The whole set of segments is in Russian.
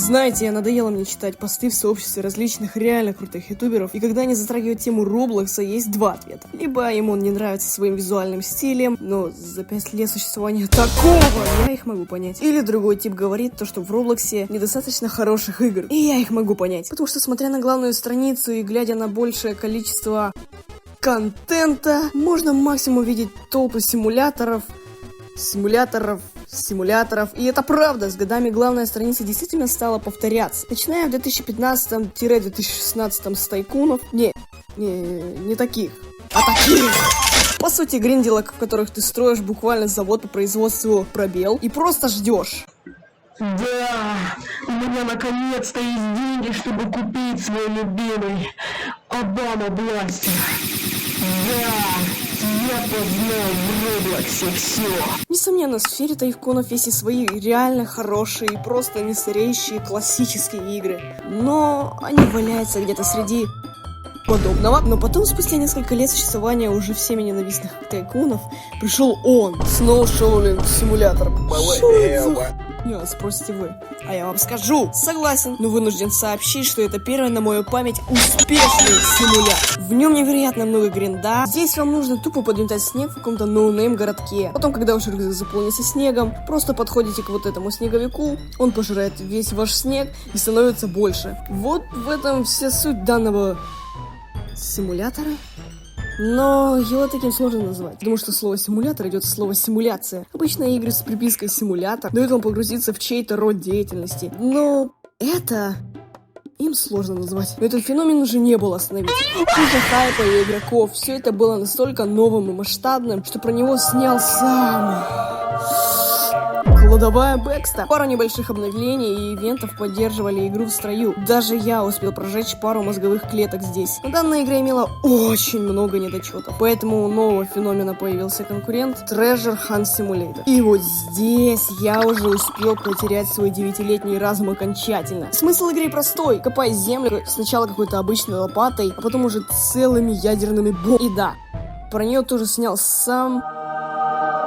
Знаете, надоело мне читать посты в сообществе различных реально крутых ютуберов, и когда они затрагивают тему Роблокса, есть два ответа. Либо им он не нравится своим визуальным стилем, но за 5 лет существования такого я их могу понять. Или другой тип говорит то, что в Роблоксе недостаточно хороших игр, и я их могу понять. Потому что, смотря на главную страницу и глядя на большее количество контента, можно максимум увидеть толпы симуляторов, и это правда, с годами главная страница действительно стала повторяться. Начиная в 2015-2016 с тайкунов, не таких, а таких. По сути, гринделок, в которых ты строишь буквально завод по производству пробел и просто ждешь. Да, у меня наконец-то есть деньги, чтобы купить свой любимый Обама Бластер. Да, я познал в Роблоксе все. Несомненно, в сфере тайкунов есть и свои реально хорошие и просто не стареющие классические игры. Но они валяются где-то среди подобного. Но потом, спустя несколько лет существования уже всеми ненавистных тайкунов, пришел он, Snowshoeing Simulator. Спросите вы. А я вам скажу. Согласен, но вынужден сообщить, что это первый на мою память успешный симулятор. В нем невероятно много гринда. Здесь вам нужно тупо подметать снег в каком-то ноунейм городке. Потом, когда ваш рюкзак заполнится снегом, просто подходите к вот этому снеговику, он пожирает весь ваш снег и становится больше. Вот в этом вся суть данного симулятора. Но его таким сложно назвать, потому что слово симулятор идет от слова симуляция. Обычно игры с припиской симулятор дают вам погрузиться в чей-то род деятельности. Но это им сложно назвать. Но этот феномен уже не был остановить. Из-за хайпа и игроков все это было настолько новым и масштабным, что про него снял сам кладовая Бэкста. Пару небольших обновлений и ивентов поддерживали игру в строю. Даже я успел прожечь пару мозговых клеток здесь. Но данная игра имела очень много недочетов. Поэтому у нового феномена появился конкурент Treasure Hunt Simulator. И вот здесь я уже успел потерять свой 9-летний разум окончательно. Смысл игры простой. Копай землю сначала какой-то обычной лопатой, а потом уже целыми ядерными бомбами. И да, про нее тоже снял сам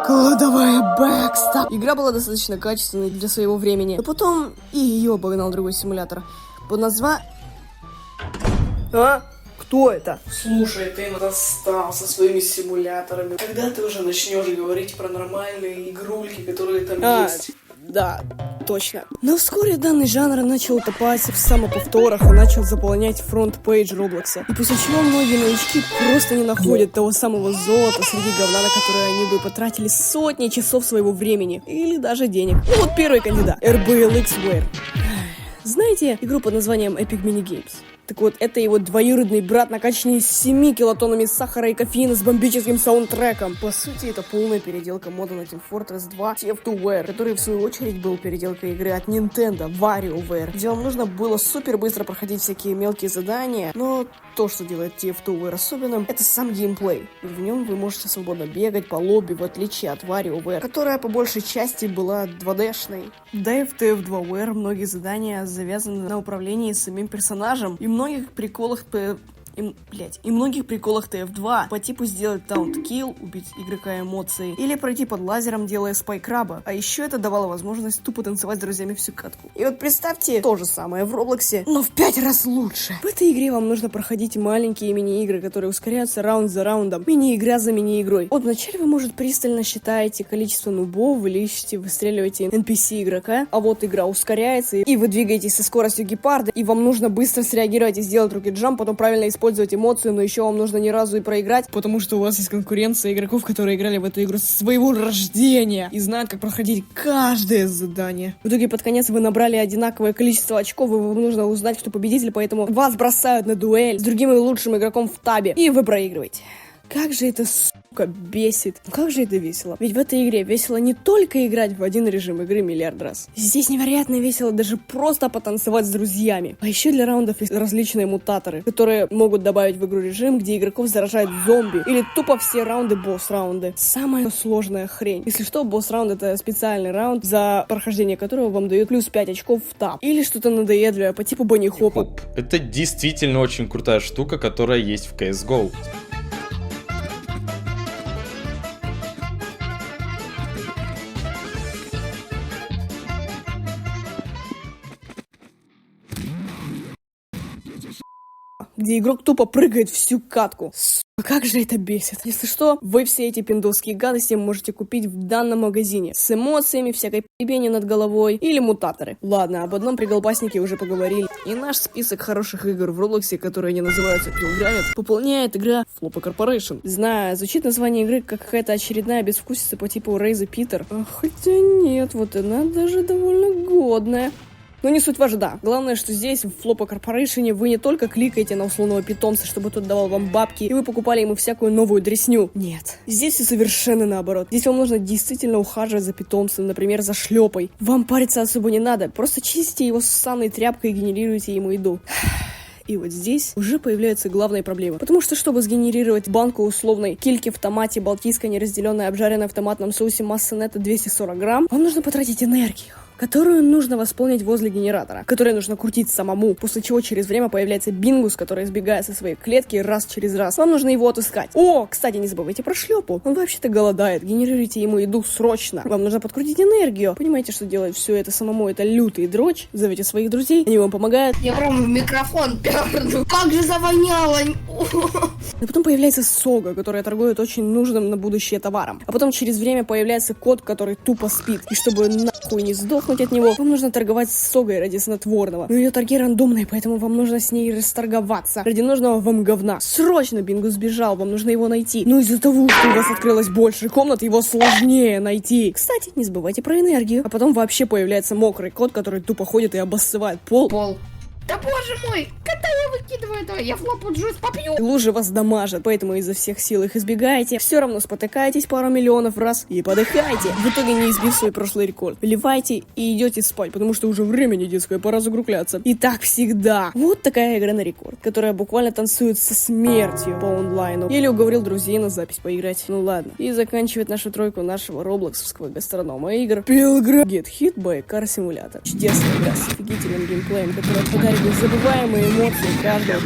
кладовая Бэкста. Игра была достаточно качественной для своего времени, но потом и ее обогнал другой симулятор под названием... А? Кто это? Слушай, ты достал со своими симуляторами. Когда ты уже начнешь говорить про нормальные игрульки, которые там есть? Да, точно. Но вскоре данный жанр начал утопать в самоповторах и начал заполнять фронт-пейдж Роблокса. И после чего многие новички просто не находят того самого золота среди говна, на которое они бы потратили сотни часов своего времени. Или даже денег. Ну вот первый кандидат. RBLX-Ware. Знаете игру под названием Epic Mini Games? Так вот, это его двоюродный брат, накачанный 7 килотоннами сахара и кофеина с бомбическим саундтреком. По сути, это полная переделка мода на Team Fortress 2 TF2Ware, который в свою очередь был переделкой игры от Nintendo WarioWare, где вам нужно было супер быстро проходить всякие мелкие задания, но то, что делает TF2Ware особенным, это сам геймплей. В нем вы можете свободно бегать по лобби, в отличие от WarioWare, которая по большей части была 2D-шной. Да и в TF2Ware многие задания завязаны на управлении самим персонажем, и многих приколах TF2 по типу сделать таунт-килл, убить игрока эмоцией, или пройти под лазером, делая спайкраба. А еще это давало возможность тупо танцевать с друзьями всю катку. И вот представьте то же самое в Роблоксе, но в 5 раз лучше. В этой игре вам нужно проходить маленькие мини-игры, которые ускоряются раунд за раундом, мини-игра за мини-игрой. Вот вначале вы, может, пристально считаете количество нубов, вы ищете, выстреливаете NPC игрока, а вот игра ускоряется, и вы двигаетесь со скоростью гепарда, и вам нужно быстро среагировать и сделать руки-джамп, потом правильно использовать эмоцию, но еще вам нужно ни разу и проиграть, потому что у вас есть конкуренция игроков, которые играли в эту игру с своего рождения и знают, как проходить каждое задание. В итоге под конец вы набрали одинаковое количество очков, и вам нужно узнать, кто победитель, поэтому вас бросают на дуэль с другим и лучшим игроком в табе, и вы проигрываете. Как же это, сука, бесит. Как же это весело. Ведь в этой игре весело не только играть в один режим игры миллиард раз. Здесь невероятно весело даже просто потанцевать с друзьями. А еще для раундов есть различные мутаторы, которые могут добавить в игру режим, где игроков заражают зомби. Или тупо все раунды босс-раунды. Самая сложная хрень. Если что, босс-раунд — это специальный раунд, за прохождение которого вам дают плюс 5 очков в таб. Или что-то надоедливое по типу банни-хопа. Это действительно очень крутая штука, которая есть в CSGO. где игрок тупо прыгает всю катку. Как же это бесит. Если что, вы все эти пиндосские гадости можете купить в данном магазине. С эмоциями, всякой ебени над головой или мутаторы. Ладно, об одном приголбаснике уже поговорили. И наш список хороших игр в Роблоксе, которые не называются Pillgranit, пополняет игра Flopa Corporation. Знаю, звучит название игры как какая-то очередная безвкусица по типу Рейза Питер. Хотя нет, вот она даже довольно годная. Но не суть важна. Главное, что здесь, в Flopa Corporation, вы не только кликаете на условного питомца, чтобы тот давал вам бабки, и вы покупали ему всякую новую дресню. Нет. Здесь все совершенно наоборот. Здесь вам нужно действительно ухаживать за питомцем, например, за шлепой. Вам париться особо не надо. Просто чистите его ссаной тряпкой и генерируйте ему еду. И вот здесь уже появляется главная проблема. Потому что, чтобы сгенерировать банку условной кильки в томате, балтийской неразделенной, обжаренной в томатном соусе массы нетто 240 грамм, вам нужно потратить энергию, которую нужно восполнить возле генератора, который нужно крутить самому, после чего через время появляется бингус, который избегает со своей клетки раз через раз. Вам нужно его отыскать. О, кстати, не забывайте про шлепу. Он вообще-то голодает. Генерируйте ему еду срочно. Вам нужно подкрутить энергию. Понимаете, что делать все это самому? Это лютый дрочь. Зовите своих друзей, они вам помогают. Я прям в микрофон перду. Как же завоняло! И потом появляется Сога, которая торгует очень нужным на будущее товаром. А потом через время появляется кот, который тупо спит. И чтобы нахуй не сдохнуть от него, вам нужно торговать с Согой ради снотворного. Но ее торги рандомные, поэтому вам нужно с ней расторговаться. Ради нужного вам говна. Срочно Бингус сбежал, вам нужно его найти. Но из-за того, что у вас открылось больше комнат, его сложнее найти. Кстати, не забывайте про энергию. А потом вообще появляется мокрый кот, который тупо ходит и обоссывает пол. Да боже мой, когда я выкидываю это, я флопу джуз попью. И лужи вас дамажат, поэтому изо всех сил их избегаете. Все равно спотыкаетесь пару миллионов раз и подыхаете. В итоге не избив свой прошлый рекорд. Ливайте и идете спать, потому что уже время не детское, пора закругляться. И так всегда. Вот такая игра на рекорд, которая буквально танцует со смертью по онлайну. Еле уговорил друзей на запись поиграть. Ну ладно. И заканчивает нашу тройку нашего роблоксовского гастронома игр Pillgranit Get Hit by Car Simulator. Чудесная игра с офигительным геймплеем, которая подарит незабываемые эмоции каждого.